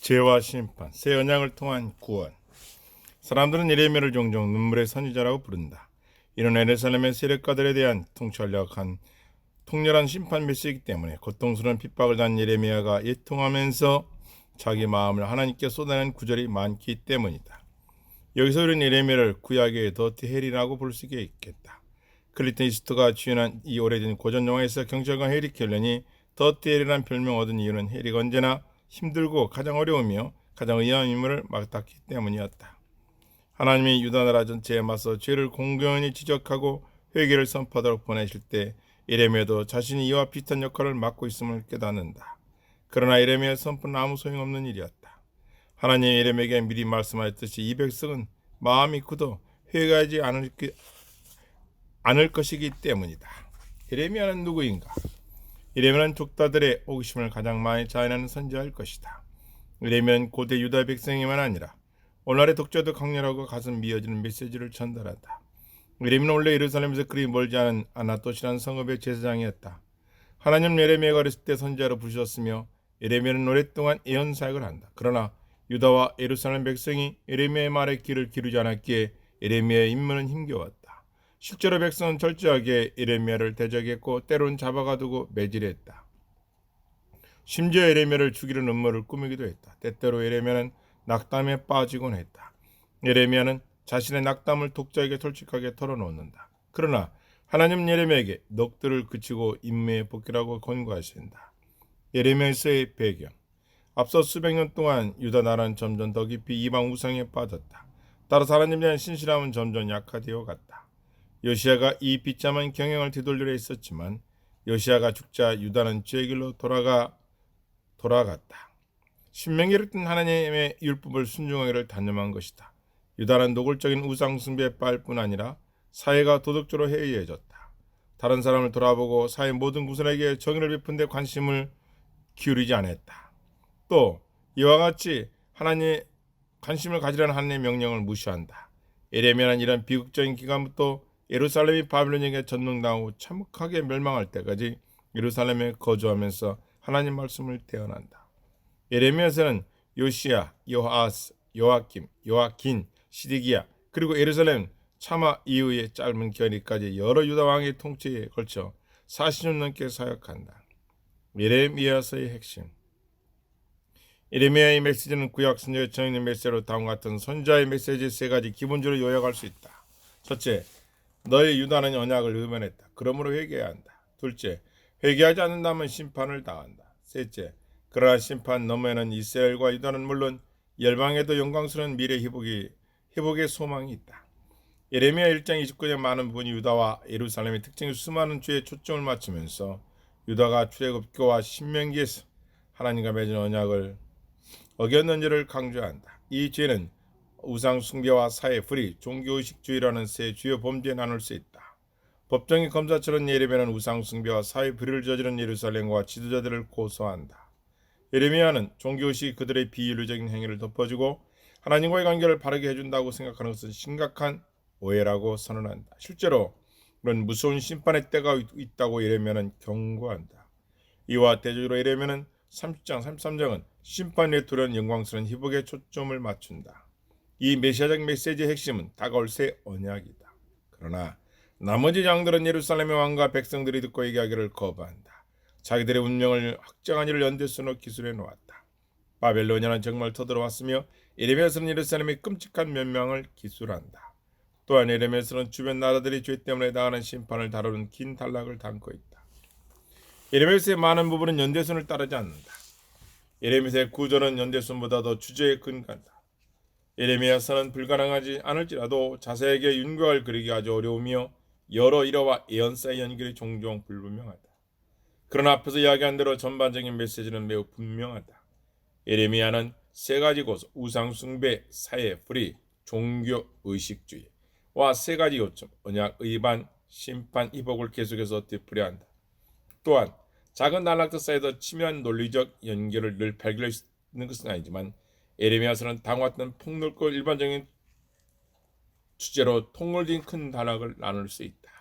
죄와 심판, 새 언약을 통한 구원. 사람들은 예레미야를 종종 눈물의 선지자라고 부른다. 이는 예루살렘의 세력가들에 대한 통렬한 심판 메시지이기 때문에 고통스러운 핍박을 당한 예레미야가 예통하면서 자기 마음을 하나님께 쏟아낸 구절이 많기 때문이다. 여기서 우리는 예레미야를 구약의 더티 헬이라고 볼 수 있겠다. 클린트 이스트가 주연한 이 오래된 고전 영화에서 경찰관 해리 켈런이 더티 헬이라는 별명을 얻은 이유는 해리가 언제나 힘들고 가장 어려우며 가장 의아한 인물을 맡았기 때문이었다. 하나님이 유다 나라 전체에 맞서 죄를 공경히 지적하고 회개를 선포하도록 보내실 때 예레미야도 자신이 이와 비슷한 역할을 맡고 있음을 깨닫는다. 그러나 예레미야의 선포는 아무 소용없는 일이었다. 하나님이 예레미야에게 미리 말씀하셨듯이 이 백성은 마음이 굳어 회개하지 않을 것이기 때문이다. 예레미야는 누구인가? 예레미야는 족다들의 호기심을 가장 많이 자아내는 선지자일 것이다. 예레미야는 고대 유다 백성이만 아니라 오늘날의 독자도 강렬하고 가슴 미어지는 메시지를 전달한다. 예레미야는 원래 예루살렘에서 그리 멀지 않은 아나토시라는 성읍의 제사장이었다. 하나님 예레미야가 어렸을 때 선지자로 부르셨으며 예레미야는 오랫동안 예언 사역을 한다. 그러나 유다와 예루살렘 백성이 예레미야의 말에 귀를 기르지 않았기에 예레미야의 임무는 힘겨웠다. 실제로 백성은 철저하게 예레미야를 대적했고 때론 잡아가두고 매질했다. 심지어 예레미야를 죽이는 음모를 꾸미기도 했다. 때때로 예레미야는 낙담에 빠지곤 했다. 예레미야는 자신의 낙담을 독자에게 솔직하게 털어놓는다. 그러나 하나님 예레미야에게 넋들을 그치고 임무에 복귀라고 권고하신다. 예레미야서의 배경. 앞서 수백 년 동안 유다 나라는 점점 더 깊이 이방 우상에 빠졌다. 따라서 하나님에 대한 신실함은 점점 약화되어 갔다. 요시야가 이 비참한 경영을 되돌리려 했었지만 요시야가 죽자 유다는 죄의 길로 돌아갔다. 신명기를 뜬 하나님의 율법을 순종하기를 단념한 것이다. 유다는 노골적인 우상 숭배에 빠질 뿐 아니라 사회가 도덕적으로 해이해졌다. 다른 사람을 돌아보고 사회 모든 구성에게 정의를 베푼 데 관심을 기울이지 않았다. 또 이와 같이 하나님의 관심을 가지라는 하나님의 명령을 무시한다. 예레미야는 이런 비극적인 기간부터 예루살렘이 바빌론에게 전능당하고 참혹하게 멸망할 때까지 예루살렘에 거주하면서 하나님 말씀을 대언한다. 예레미야서는 요시야, 요아스, 요아킴, 요아긴, 시드기야 그리고 예루살렘 차마 이후의 짧은 기간까지 여러 유다 왕의 통치에 걸쳐 40년 넘게 사역한다. 예레미야서의 핵심. 예레미야의 메시지는 구약 선지자의 전했는 메시지로 다음과 같은 선지자의 메시지 세 가지 기본적으로 요약할 수 있다. 첫째, 너희 유다는 언약을 음행했다. 그러므로 회개해야 한다. 둘째, 회개하지 않는다면 심판을 당한다. 셋째, 그러나 심판 너머에는 이스라엘과 유다는 물론 열방에도 영광스러운 미래 회복의 소망이 있다. 예레미야 1장 29년 많은 부분이 유다와 예루살렘의 특징이 수많은 죄에 초점을 맞추면서 유다가 출애굽기와 신명기에서 하나님과 맺은 언약을 어겼는지를 강조한다. 이 죄는 우상 숭배와 사회 불의, 종교의식주의라는 세 주요 범죄에 나눌 수 있다. 법정의 검사처럼 예레미야는 우상 숭배와 사회 불의를 저지른 예루살렘과 지도자들을 고소한다. 예레미야는 종교의식이 그들의 비윤리적인 행위를 덮어주고 하나님과의 관계를 바르게 해준다고 생각하는 것은 심각한 오해라고 선언한다. 실제로 그런 무서운 심판의 때가 있다고 예레미야는 경고한다. 이와 대조로 예레미야는 30장, 33장은 심판에 두려운 영광스러운 회복에 초점을 맞춘다. 이 메시아적 메시지의 핵심은 다가올 새 언약이다. 그러나 나머지 장들은 예루살렘의 왕과 백성들이 듣고 얘기하기를 거부한다. 자기들의 운명을 확정한 일을 연대선으로 기술해 놓았다. 바벨로니아는 정말 터들어왔으며 예레미야서는 예루살렘의 끔찍한 멸망을 기술한다. 또한 예레미야서는 주변 나라들이 죄 때문에 당하는 심판을 다루는 긴 단락을 담고 있다. 예레미야서의 많은 부분은 연대선을 따르지 않는다. 예레미야서의 구조는 연대선보다 더 주제에 근거한다. 예레미야서는 불가능하지 않을지라도 자세하게 윤곽을 그리기 아주 어려우며 여러 일화와 예언사의 연결이 종종 불분명하다. 그러나 앞에서 이야기한 대로 전반적인 메시지는 매우 분명하다. 예레미야는 세 가지 고소, 우상 숭배, 사회 불의, 종교 의식주의와 세 가지 요점, 언약 위반, 심판, 회복을 계속해서 되풀이한다. 또한 작은 단락들 사이에서 치밀한 논리적 연결을 늘 발견할 수 있는 것은 아니지만 예레미야서는 다음과 같은 폭넓고 일반적인 주제로 통일된 큰 단락을 나눌 수 있다.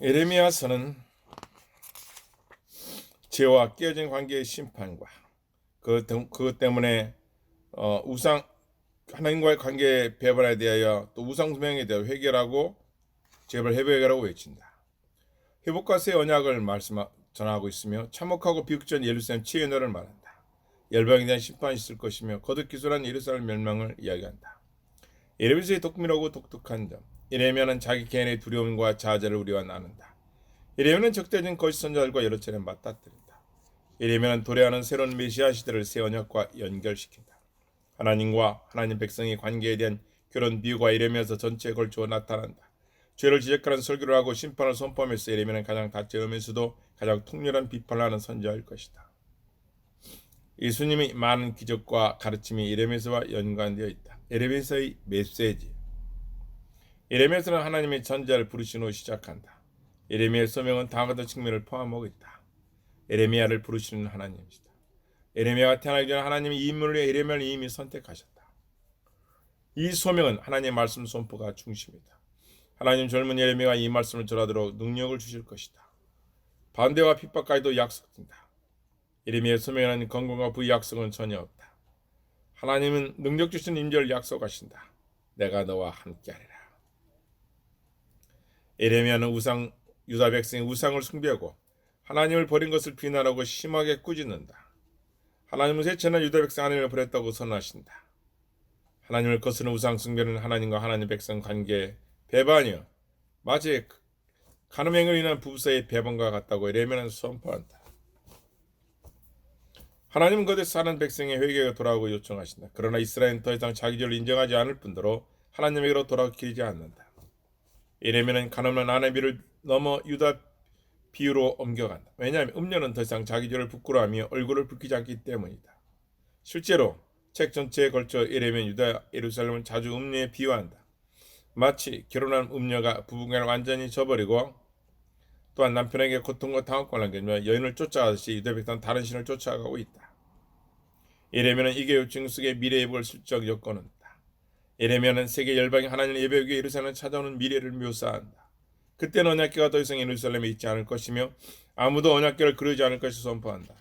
예레미야서는 죄와 깨어진 관계의 심판과 그것 때문에 우상 하나님과의 관계 배반에 대하여 또 우상 숭배에 대하여 회개하고 제발 회개하라고 외친다. 회복과 새 언약을 전하고 있으며 참혹하고 비극전 예루살렘 치유너를 말한다. 열방에 대한 심판이 있을 것이며 거듭 기술한 예루살렘 멸망을 이야기한다. 예레미야의 독특하고 독특한 점. 예레미야는 자기 개인의 두려움과 좌절을 우리와 나눈다. 예레미야는 적대적인 거짓 선자들과 여러 차례 맞닥뜨린다. 예레미야는 도래하는 새로운 메시아 시대를 새 언약과 연결시킨다. 하나님과 하나님 백성의 관계에 대한 결혼 비유가 예레미야서 전체에 걸쳐 나타난다. 죄를 지적하는 설교를 하고 심판을 선포하면서 예레미야는 가장 다채로우면서도 가장 통렬한 비판을 하는 선지자일 것이다. 예수님의 많은 기적과 가르침이 예레미야서와 연관되어 있다. 예레미야서의 메시지. 예레미야서는 하나님의 전자를 부르신 후 시작한다. 예레미야의 소명은 다음과 같은 측면을 포함하고 있다. 예레미야를 부르시는 하나님이시다. 예레미야가 태어나기 전에 하나님이 이 인물을 위해 예레미야를 이미 선택하셨다. 이 소명은 하나님의 말씀 선포가 중심이다. 하나님 젊은 예레미야가 이 말씀을 전하도록 능력을 주실 것이다. 반대와 핍박까지도 약속된다. 예레미야의 소명에는 건강과 부의 약속은 전혀 없다. 하나님은 능력 주신 임재를 약속하신다. 내가 너와 함께하리라. 예레미야는 유다 백성이 우상을 숭배하고 하나님을 버린 것을 비난하고 심하게 꾸짖는다. 하나님은 셋째는 유다 백성 하나님을 버렸다고 선언하신다. 하나님을 거스르는 우상 숭배는 하나님과 하나님 백성 관계 배반이요 마치 간음행위로 인한 부부 사이의 배반과 같다고 예레미야는 선포한다. 하나님은 그들 사는 백성의 회개가 돌아오고 요청하신다. 그러나 이스라엘은 더 이상 자기 죄를 인정하지 않을 뿐더러 하나님에게로 돌아오지 않는다. 예레미야는 간음한 아내비를 넘어 유다 비유로 옮겨간다. 왜냐하면 음녀는 더 이상 자기 죄를 부끄러워하며 얼굴을 붉히지 않기 때문이다. 실제로 책 전체에 걸쳐 예레미야는 유다 예루살렘을 자주 음녀에 비유한다. 마치 결혼한 음녀가 부부관계를 완전히 저버리고 또한 남편에게 고통과 당혹을 안겨주며 여인을 쫓아가듯이 유다 백성은 다른 신을 쫓아가고 있다. 예레미야는 이게 요청 속에 미래의 복을 슬쩍 엮어놓는다. 예레미야는 세계 열방이 하나님을 예배하기 위해 예루살렘을 찾아오는 미래를 묘사한다. 그때는 언약궤가 더 이상 예루살렘에 있지 않을 것이며 아무도 언약궤를 그리지 않을 것을 선포한다.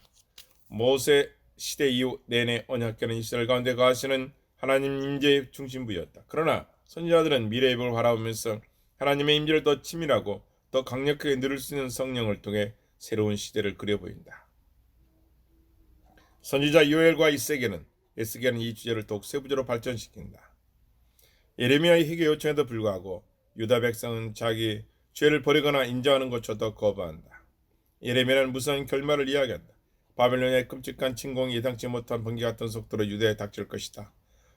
모세 시대 이후 내내 언약궤는 이스라엘 가운데 거하시는 하나님 임재의 중심부였다. 그러나 선지자들은 미래의 복을 바라보면서 하나님의 임재를 더 치밀하고 더 강력하게 누릴 수 있는 성령을 통해 새로운 시대를 그려보인다. 선지자 요엘과 에스겔은 이 주제를 더욱 세부적으로 발전시킨다. 예레미야의 회개 요청에도 불구하고 유다 백성은 자기 죄를 버리거나 인정하는 것조차도 거부한다. 예레미야는 무서운 결말을 이야기한다. 바벨론의 끔찍한 침공이 예상치 못한 번개 같은 속도로 유대에 닥칠 것이다.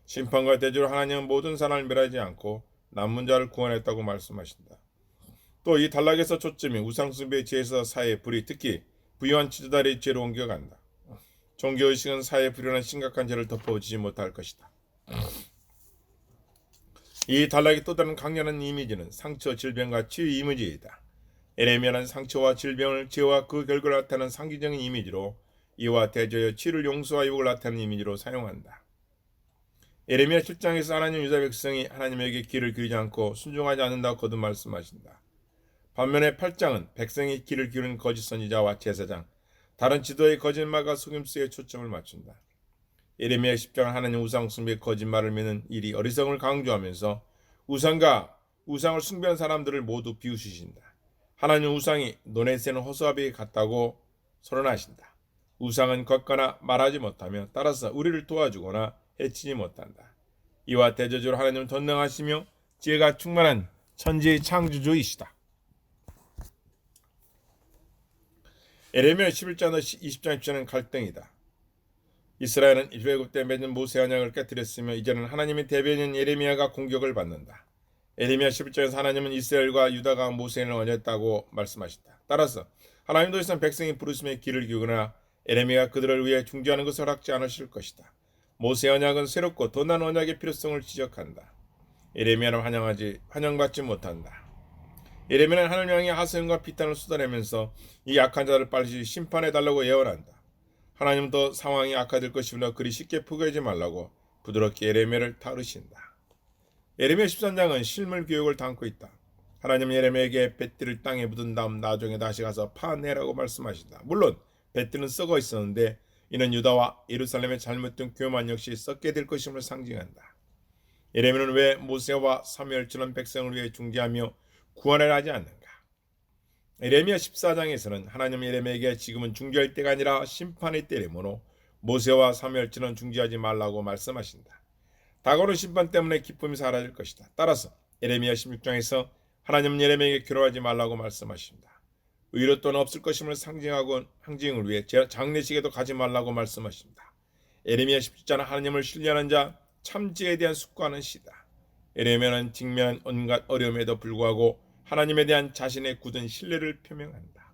심판과 대조로 하나님은 모든 사람을 멸하지 않고 남은 자를 구원했다고 말씀하신다. 또 이 단락에서 초점이 우상숭배의 죄에서 사회의 불이 특히 부유한 지도자의 죄로 옮겨간다. 종교의식은 사회의 불효는 심각한 죄를 덮어주지 못할 것이다. 이 단락의 또 다른 강렬한 이미지는 상처, 질병과 치유 이미지이다. 예레미야는 상처와 질병을 죄와 그 결과를 나타내는 상징적인 이미지로 이와 대조하여 치유를 용서와 유혹을 나타내는 이미지로 사용한다. 예레미야 7장에서 하나님 유다 백성이 하나님에게 귀를 기울이지 않고 순종하지 않는다고 거듭 말씀하신다. 반면에 8장은 백성이 귀를 기울인 거짓 선지자와 제사장, 다른 지도의 거짓말과 속임수에 초점을 맞춘다. 예레미야 10장은 하나님 우상 숭배의 거짓말을 믿는 일이 어리석음을 강조하면서 우상을 숭배한 사람들을 모두 비웃으신다. 하나님 우상이 논에 새는 허수아비에 같다고 선언하신다. 우상은 걷거나 말하지 못하며 따라서 우리를 도와주거나 해치지 못한다. 이와 대조적으로 하나님은 전능하시며 지혜가 충만한 천지의 창조주이시다. 예레미야 11장과 20장 20절은 갈등이다. 이스라엘은 출애굽 때 맺은 모세 언약을 깨뜨렸으며 이제는 하나님의 대변인 예레미야가 공격을 받는다. 예레미야 11장에서 하나님은 이스라엘과 유다가 모세를 언했다고 말씀하신다. 따라서 하나님 더 이상 백성이 부르심에 귀를 기울이거나 예레미야가 그들을 위해 중재하는 것을 허락지 않으실 것이다. 모세 언약은 새롭고 더 나은 언약의 필요성을 지적한다. 예레미야는 환영받지 못한다. 예레미야는 하나님 향해 하소연과 비탄을 쏟아내면서 이 약한 자를 빨리 심판해달라고 예언한다. 하나님은 더 상황이 악화될 것이므로 그리 쉽게 포기하지 말라고 부드럽게 예레미야를 다루신다. 예레미야 13장은 실물 교육을 담고 있다. 하나님은 예레미야에게 뱃띠를 땅에 묻은 다음 나중에 다시 가서 파내라고 말씀하신다. 물론 뱃띠는 썩어 있었는데 이는 유다와 예루살렘의 잘못된 교만 역시 썩게 될 것임을 상징한다. 예레미야는 왜 모세와 사무엘처럼 백성을 위해 중재하며 구원을 하지 않는가? 예레미야 14장에서는 하나님 예레미야에게 지금은 중재할 때가 아니라 심판의 때이므로 모세와 사무엘처럼 중재하지 말라고 말씀하신다. 다가오는 심판 때문에 기쁨이 사라질 것이다. 따라서 예레미야 16장에서 하나님은 예레미야에게 괴로워하지 말라고 말씀하십니다. 의로 또는 없을 것임을 상징을 위해 장례식에도 가지 말라고 말씀하십니다. 예레미야 17장은 하나님을 신뢰하는 자 참지에 대한 숙고하는 시다. 예레미야는 직면한 온갖 어려움에도 불구하고 하나님에 대한 자신의 굳은 신뢰를 표명한다.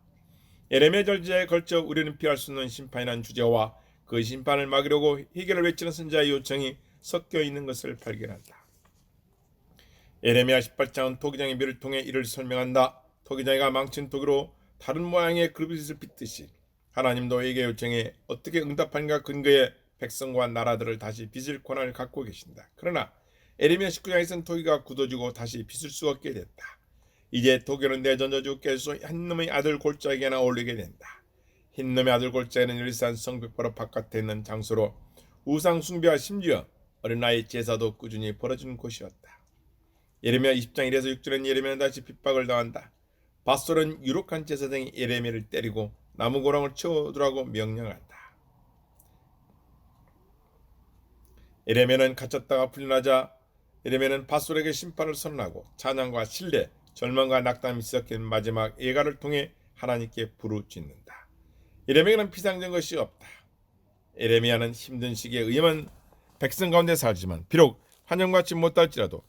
예레미야 절기에 걸쳐 우리는 피할 수 없는 심판이라는 주제와 그 심판을 막으려고 해결을 외치는 선자의 요청이 섞여 있는 것을 발견한다. 예레미야 18장은 토기장의 미를 통해 이를 설명한다. 토기장이가 망친 토기로 다른 모양의 그릇을 빚듯이 하나님도 에게 요청에 어떻게 응답하는가 근거에 백성과 나라들을 다시 빚을 권한을 갖고 계신다. 그러나 예레미야 19장에서는 토기가 굳어지고 다시 빚을 수 없게 됐다. 이제 토기는 내던져 주께서 흰놈의 아들 골짜기에나 올리게 된다. 흰놈의 아들 골짜기는 일산 성벽 바로 바깥에 있는 장소로 우상 숭배와 심지어 어린아이 제사도 꾸준히 벌어지는 곳이었다. 예레미야 20장 1에서 6절엔 예레미야는 다시 핍박을 당한다. 밧솔은 유력한 제사장이 예레미야를 때리고 나무고랑을 치워두라고 명령한다. 예레미야는 갇혔다가 풀려나자 예레미야는 밧솔에게 심판을 선언하고 찬양과 신뢰, 절망과 낙담이 섞인 마지막 예가를 통해 하나님께 부르짖는다. 예레미야는 피상된 것이 없다. 예레미야는 힘든 시기에 의만 백성 가운데 살지만 비록 환영받지 못할지라도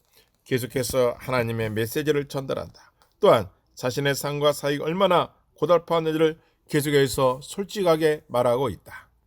계속해서 하나님의 메시지를 전달한다. 또한 자신의 삶과 사역이 얼마나 고달파한지를 계속해서 솔직하게 말하고 있다.